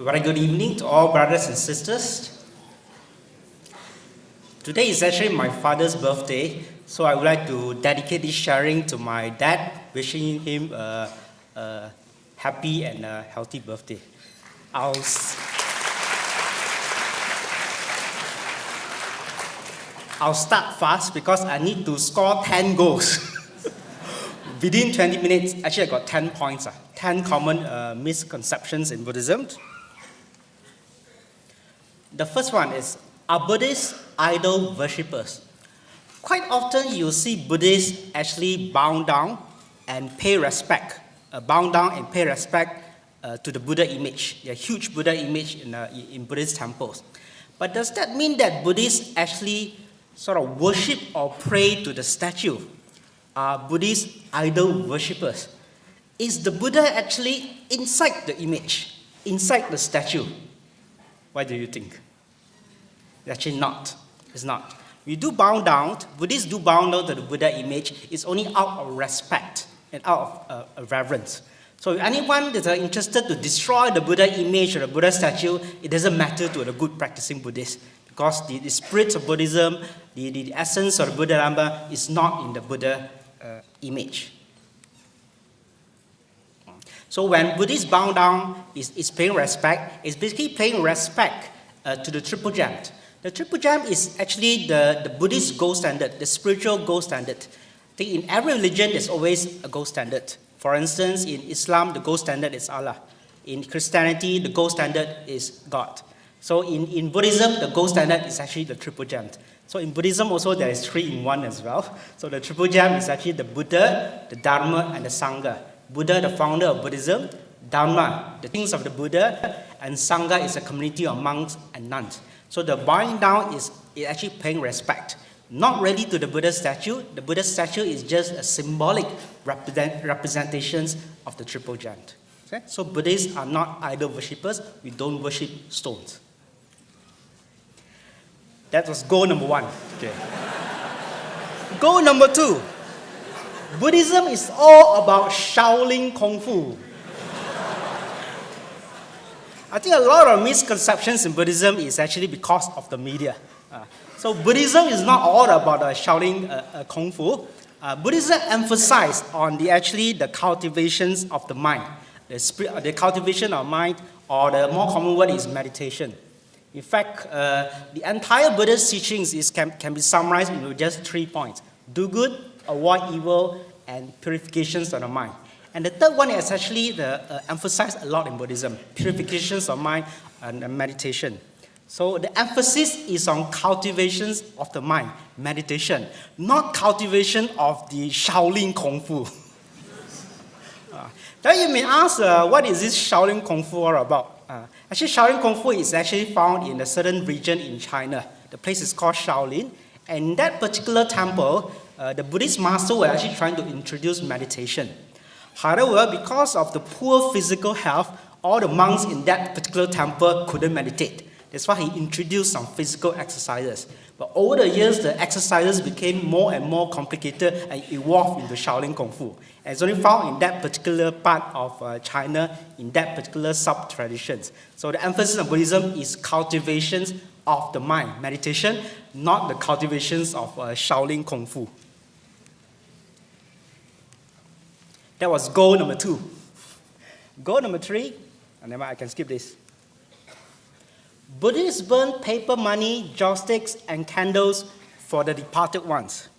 Very good evening to all brothers and sisters. Today is actually my father's birthday, so I would like to dedicate this sharing to my dad, wishing him a happy and a healthy birthday. I'll start fast because I need to score 10 goals. Within 20 minutes, actually I got 10 points, 10 common misconceptions in Buddhism. The first one is, are Buddhists idol worshippers? Quite often you see Buddhists actually bow down and pay respect, to the Buddha image, a huge Buddha image in Buddhist temples. But does that mean that Buddhists actually sort of worship or pray to the statue? Are Buddhist idol worshippers? Is the Buddha actually inside the image, inside the statue? What do you think? It's actually not. It's not. We do bow down, Buddhists do bow down to the Buddha image. It's only out of respect and out of reverence. So if anyone is interested to destroy the Buddha image or the Buddha statue, it doesn't matter to the good practicing Buddhists, because the spirit of Buddhism, the essence of the Buddha Dhamma is not in the Buddha image. So when Buddhists bow down, is paying respect. It's basically paying respect to the Triple Gem. The Triple Gem is actually the Buddhist gold standard, the spiritual gold standard. I think in every religion, there's always a gold standard. For instance, in Islam, the gold standard is Allah. In Christianity, the gold standard is God. So in Buddhism, the gold standard is actually the Triple Gem. So in Buddhism also, there is 3 in 1 as well. So the Triple Gem is actually the Buddha, the Dharma, and the Sangha. Buddha, the founder of Buddhism; Dharma, the things of the Buddha; and Sangha is a community of monks and nuns. So the bowing down is actually paying respect, not really to the Buddha statue. The Buddha statue is just a symbolic representations of the Triple Gem. Okay? So Buddhists are not idol worshippers. We don't worship stones. That was goal number 1. Okay. Goal number 2. Buddhism is all about Shaolin Kung Fu. I think a lot of misconceptions in Buddhism is actually because of the media. So Buddhism is not all about Shaolin Kung Fu. Buddhism emphasizes on the cultivations of the mind. The cultivation of mind, or the more common word is meditation. In fact, the entire Buddhist teachings can be summarized into just 3 points: do good, avoid evil, and purifications of the mind. And the third one is actually emphasized a lot in Buddhism: purifications of mind and meditation. So the emphasis is on cultivations of the mind, meditation, not cultivation of the Shaolin Kung Fu. Then you may ask, what is this Shaolin Kung Fu all about? Actually, Shaolin Kung Fu is actually found in a certain region in China. The place is called Shaolin. And in that particular temple, the Buddhist master were actually trying to introduce meditation. However, because of the poor physical health, all the monks in that particular temple couldn't meditate. That's why he introduced some physical exercises. But over the years, the exercises became more and more complicated and evolved into Shaolin Kung Fu. And it's only found in that particular part of China, in that particular sub-traditions. So the emphasis of Buddhism is cultivations of the mind, meditation, not the cultivations of Shaolin Kung Fu. That was goal number 2. Goal number 3, and then I can skip this. Buddhists burn paper money, joysticks, and candles for the departed ones.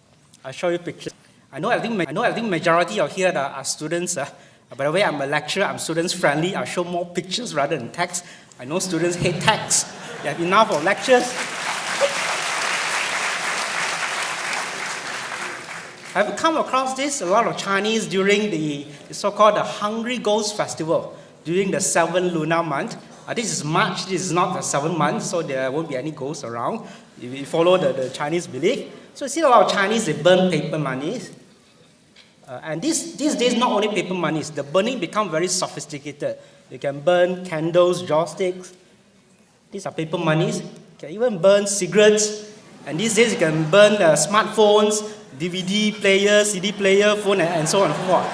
I'll show you pictures. I know I think majority of here are students. By the way, I'm a lecturer, I'm students friendly. I'll show more pictures rather than text. I know students hate text. They have enough of lectures. Have you come across this? A lot of Chinese during the so-called the Hungry Ghost Festival, during the 7th lunar month. This is March, this is not the 7th month, so there won't be any ghosts around. If you follow the Chinese belief. So you see a lot of Chinese, they burn paper monies. And these days, not only paper monies, the burning become very sophisticated. You can burn candles, joysticks. These are paper monies. You can even burn cigarettes. And these days you can burn smartphones, DVD player, CD player, phone, and so on and so forth.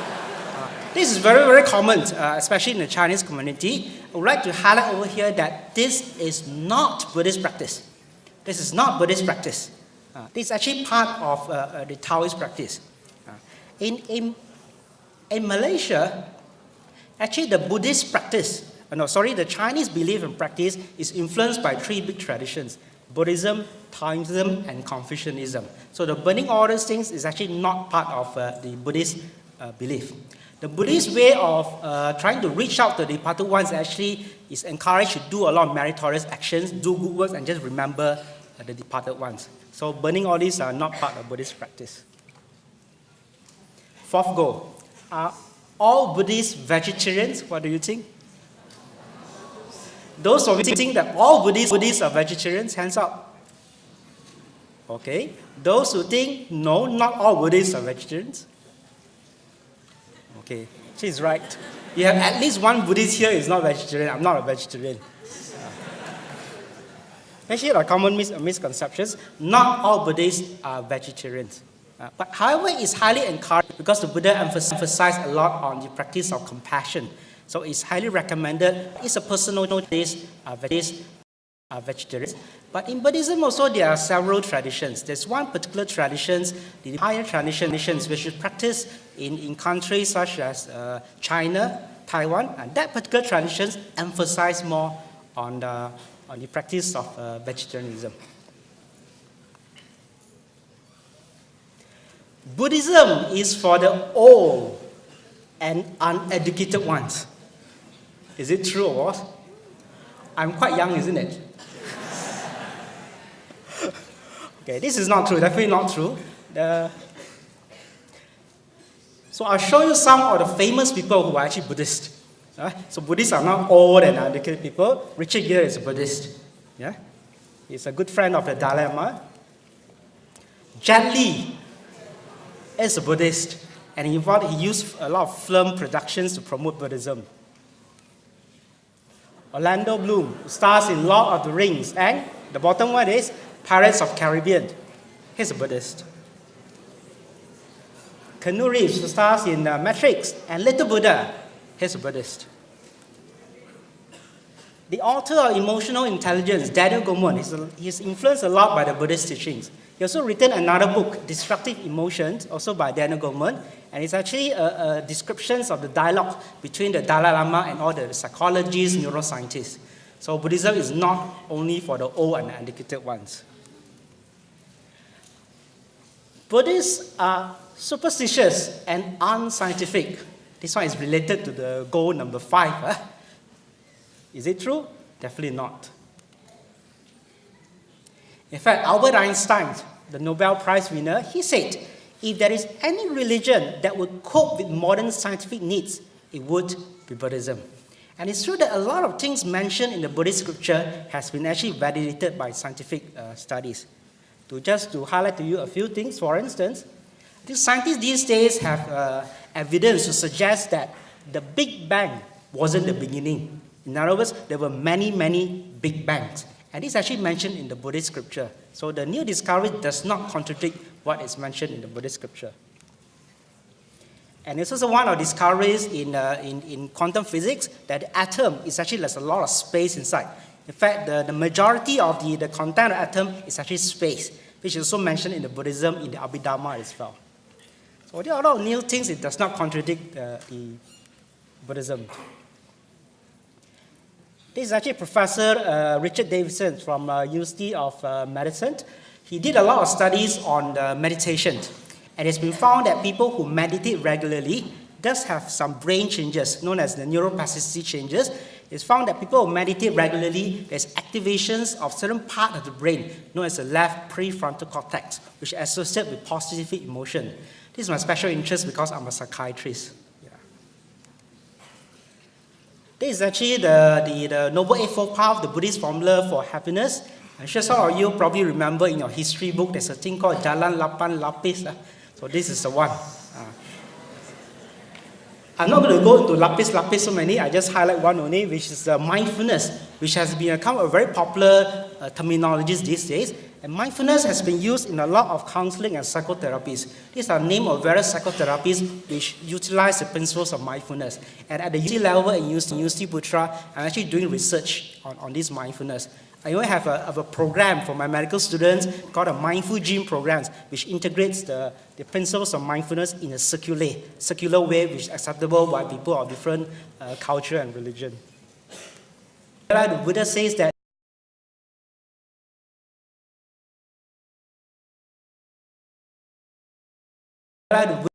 This is very, very common, especially in the Chinese community. I would like to highlight over here that this is not Buddhist practice. This is not Buddhist practice. This is actually part of the Taoist practice. In Malaysia, actually the Buddhist practice, the Chinese belief and practice is influenced by three big traditions: Buddhism, Taoism, and Confucianism. So the burning all these things is actually not part of the Buddhist belief. The Buddhist way of trying to reach out to the departed ones actually is encouraged to do a lot of meritorious actions, do good works, and just remember the departed ones. So burning all these are not part of Buddhist practice. Fourth goal. Are all Buddhists vegetarians? What do you think? Those of you think that all Buddhists are vegetarians, hands up. Okay. Those who think, no, not all Buddhists are vegetarians. Okay, she's right. You have at least one Buddhist here is not vegetarian. I'm not a vegetarian. Actually, there are common misconceptions. Not all Buddhists are vegetarians. But however, it's highly encouraged because the Buddha emphasized a lot on the practice of compassion. So it's highly recommended. It's a personal choice. Buddhists are vegetarians. But in Buddhism also, there are several traditions. There's one particular tradition, the higher traditions, which is practiced in countries such as China, Taiwan, and that particular tradition emphasize more on the practice of vegetarianism. Buddhism is for the old and uneducated ones. Is it true or what? I'm quite young, isn't it? Okay, this is not true, definitely not true. So I'll show you some of the famous people who are actually Buddhist. So Buddhists are not old and uneducated people. Richard Gere is a Buddhist. Yeah? He's a good friend of the Dalai Lama. Jet Li is a Buddhist, and he used a lot of film productions to promote Buddhism. Orlando Bloom, who stars in Lord of the Rings, and the bottom one is Pirates of Caribbean. He's a Buddhist. Keanu Reeves, who stars in Matrix and Little Buddha. He's a Buddhist. The author of Emotional Intelligence, Daniel Goleman, he's influenced a lot by the Buddhist teachings. He also written another book, Destructive Emotions, also by Daniel Goleman, and it's actually descriptions of the dialogue between the Dalai Lama and all the psychologists, neuroscientists. So Buddhism is not only for the old and uneducated ones. Buddhists are superstitious and unscientific. This one is related to the goal number 5. Is it true? Definitely not. In fact, Albert Einstein, the Nobel Prize winner, he said, if there is any religion that would cope with modern scientific needs, it would be Buddhism. And it's true that a lot of things mentioned in the Buddhist scripture has been actually validated by scientific studies. To highlight to you a few things, for instance, I think scientists these days have evidence to suggest that the Big Bang wasn't the beginning. In other words, there were many, many Big Bangs. And this is actually mentioned in the Buddhist scripture. So the new discovery does not contradict what is mentioned in the Buddhist scripture. And it's also one of the discoveries in quantum physics that the atom is actually there's a lot of space inside. In fact, the majority of the content of the atom is actually space, which is also mentioned in the Buddhism, in the Abhidharma as well. So there are a lot of new things. It does not contradict the Buddhism. This is actually Professor Richard Davidson from University of Medicine. He did a lot of studies on meditation. And it's been found that people who meditate regularly does have some brain changes, known as the neuroplasticity changes. It's found that people who meditate regularly, there's activations of certain part of the brain, known as the left prefrontal cortex, which is associated with positive emotion. This is my special interest because I'm a psychiatrist. Yeah. This is actually the Noble Eightfold Path, the Buddhist formula for happiness. I'm sure some of you probably remember in your history book, there's a thing called Jalan Lapan Lapis. So this is the one. I'm not going to go into lapis so many. I just highlight one only, which is mindfulness, which has become a very popular terminology these days. And And mindfulness has been used in a lot of counseling and psychotherapies. These are names of various psychotherapies which utilize the principles of mindfulness. And at the UC level in UC Putra, I'm actually doing research on this mindfulness. I even have a program for my medical students called a Mindful Gym program, which integrates the principles of mindfulness in a circular way, which is acceptable by people of different culture and religion. The Buddha says that the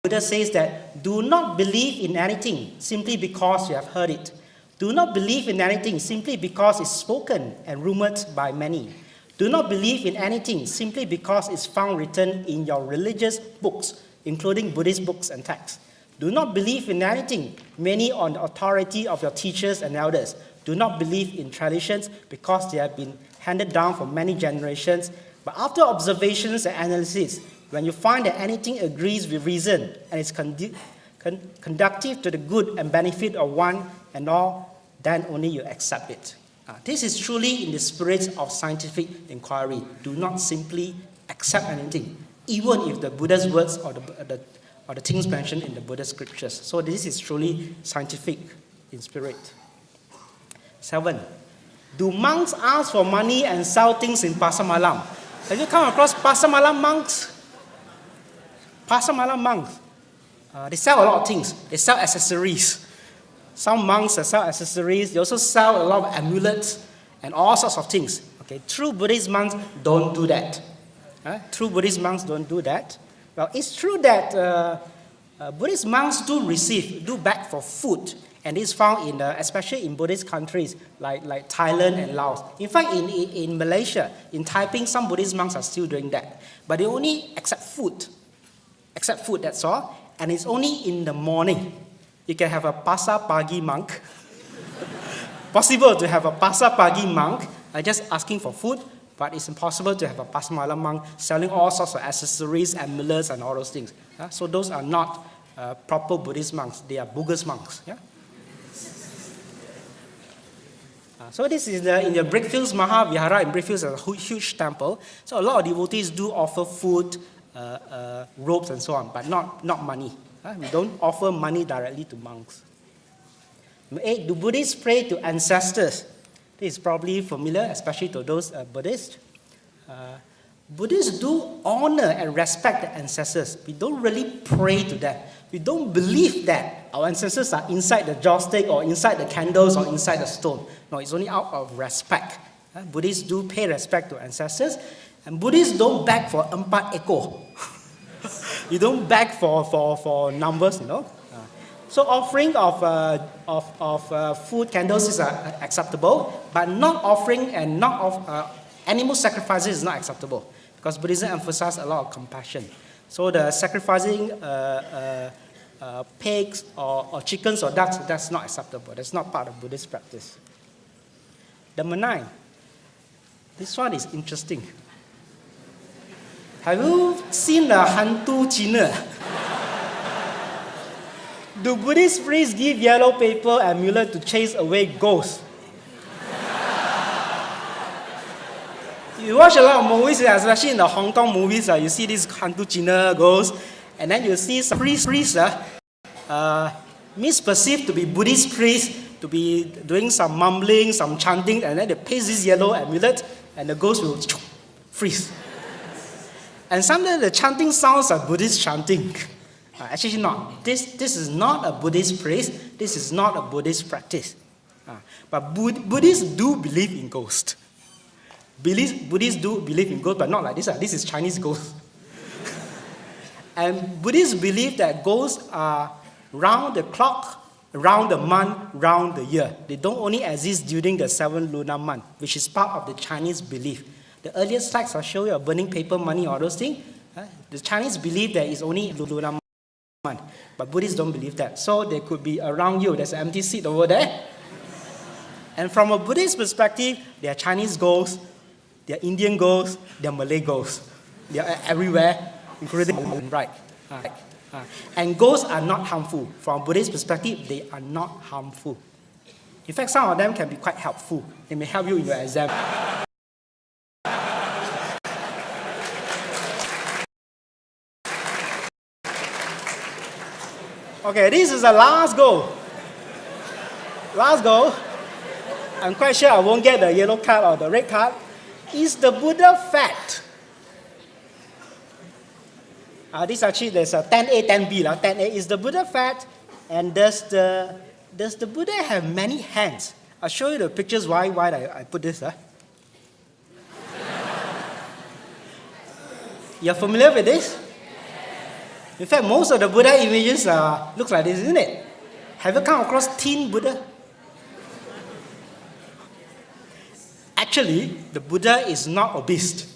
Buddha says that do not believe in anything simply because you have heard it. Do not believe in anything simply because it's spoken and rumored by many. Do not believe in anything simply because it's found written in your religious books, including Buddhist books and texts. Do not believe in anything merely on the authority of your teachers and elders. Do not believe in traditions because they have been handed down for many generations. But after observations and analysis, when you find that anything agrees with reason and is conducive to the good and benefit of one and all, then only you accept it. This is truly in the spirit of scientific inquiry. Do not simply accept anything, even if the Buddha's words or the things mentioned in the Buddhist scriptures. So this is truly scientific in spirit. 7. Do monks ask for money and sell things in Pasar Malam? Have you come across Pasar Malam monks? Pasar Malam monks. They sell a lot of things. They sell accessories. Some monks sell accessories. They also sell a lot of amulets and all sorts of things. Okay, true Buddhist monks don't do that. True Buddhist monks don't do that. Well, it's true that Buddhist monks do beg for food, and it's found in, especially in Buddhist countries like Thailand and Laos. In fact, in Malaysia, in Taiping, some Buddhist monks are still doing that, but they only accept food. Except food, that's all. And it's only in the morning. You can have a Pasar Pagi monk. Possible to have a Pasar Pagi monk just asking for food, but it's impossible to have a Pasar Malam monk selling all sorts of accessories, amulets, and all those things. So those are not proper Buddhist monks. They are bogus monks. Yeah? So this is in the Brickfields Mahavihara. In Brickfields, there's a huge temple. So a lot of devotees do offer food, robes and so on, but not money. We don't offer money directly to monks. 8. Do Buddhists pray to ancestors? This is probably familiar, especially to those Buddhists. Buddhists do honor and respect the ancestors. We don't really pray to them. We don't believe that our ancestors are inside the joss stick or inside the candles or inside the stone. No, it's only out of respect. Buddhists do pay respect to ancestors. And Buddhists don't beg for empat ekor. You don't beg for numbers, you know. So offering of food, candles is acceptable, but not offering and animal sacrifices is not acceptable, because Buddhism emphasizes a lot of compassion. So the sacrificing pigs or chickens or ducks, that's not acceptable. That's not part of Buddhist practice. Number 9. This one is interesting. Have you seen the hantu Cina? Do Buddhist priests give yellow paper amulet to chase away ghosts? You watch a lot of movies, especially in the Hong Kong movies, you see these hantu Cina ghosts, and then you see some priests misperceived to be Buddhist priests, to be doing some mumbling, some chanting, and then they paste this yellow amulet, and the ghost will freeze. And sometimes the chanting sounds like Buddhist chanting. Actually not. This is not a Buddhist priest. This is not a Buddhist practice. But Buddhists do believe in ghosts. Buddhists do believe in ghosts, but not like this. This is Chinese ghosts. And Buddhists believe that ghosts are round the clock, round the month, round the year. They don't only exist during the 7 lunar month, which is part of the Chinese belief. The earliest texts I'll show you are burning paper, money, all those things. The Chinese believe that it's only lunar month, but Buddhists don't believe that. So they could be around you. There's an empty seat over there. And from a Buddhist perspective, there are Chinese ghosts, there are Indian ghosts, there are Malay ghosts. They are everywhere, including right. And ghosts are not harmful. From a Buddhist perspective, they are not harmful. In fact, some of them can be quite helpful. They may help you in your exam. Okay, this is the last go. Last go. I'm quite sure I won't get the yellow card or the red card. Is the Buddha fat? This actually, there's a 10A, 10B. 10A, is the Buddha fat? And does the Buddha have many hands? I'll show you the pictures why I put this. You're familiar with this? In fact, most of the Buddha images look like this, isn't it? Have you come across teen Buddha? Actually, the Buddha is not obese.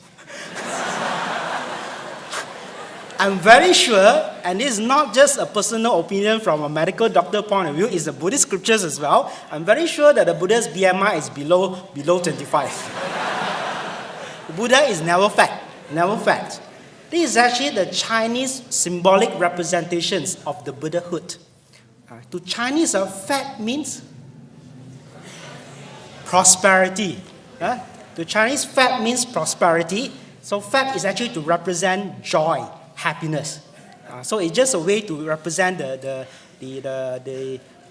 I'm very sure, and this is not just a personal opinion from a medical doctor point of view, it's the Buddhist scriptures as well. I'm very sure that the Buddha's BMI is below 25. The Buddha is never fat, never fat. This is actually the Chinese symbolic representations of the Buddhahood. To Chinese, fat means prosperity. To Chinese, fat means prosperity. So fat is actually to represent joy, happiness. So it's just a way to represent the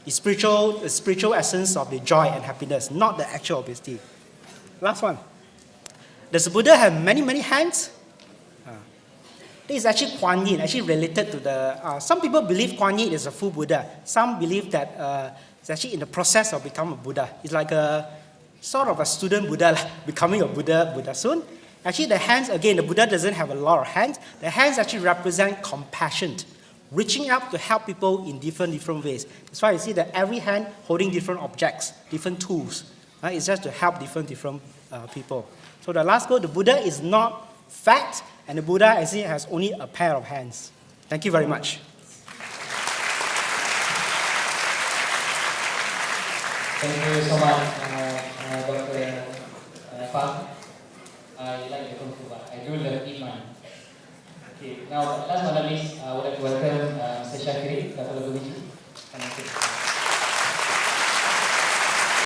spiritual essence of the joy and happiness, not the actual obesity. Last one. Does the Buddha have many hands? This is actually Kuan Yin, actually related to the... some people believe Kuan Yin is a full Buddha. Some believe that it's actually in the process of becoming a Buddha. It's like a sort of a student Buddha, becoming a Buddha soon. Actually, the hands, again, the Buddha doesn't have a lot of hands. The hands actually represent compassion, reaching out to help people in different ways. That's why you see that every hand holding different objects, different tools. It's just to help different people. So the last goal, the Buddha is not fat, and the Buddha actually has only a pair of hands. Thank you very much. Thank you so much, Dr. Fang. I like the Kung Fu, but I do love Iman. Okay, now last but not least, I would like to welcome Mr. Shakiri, Dr. Luigi. Thank you.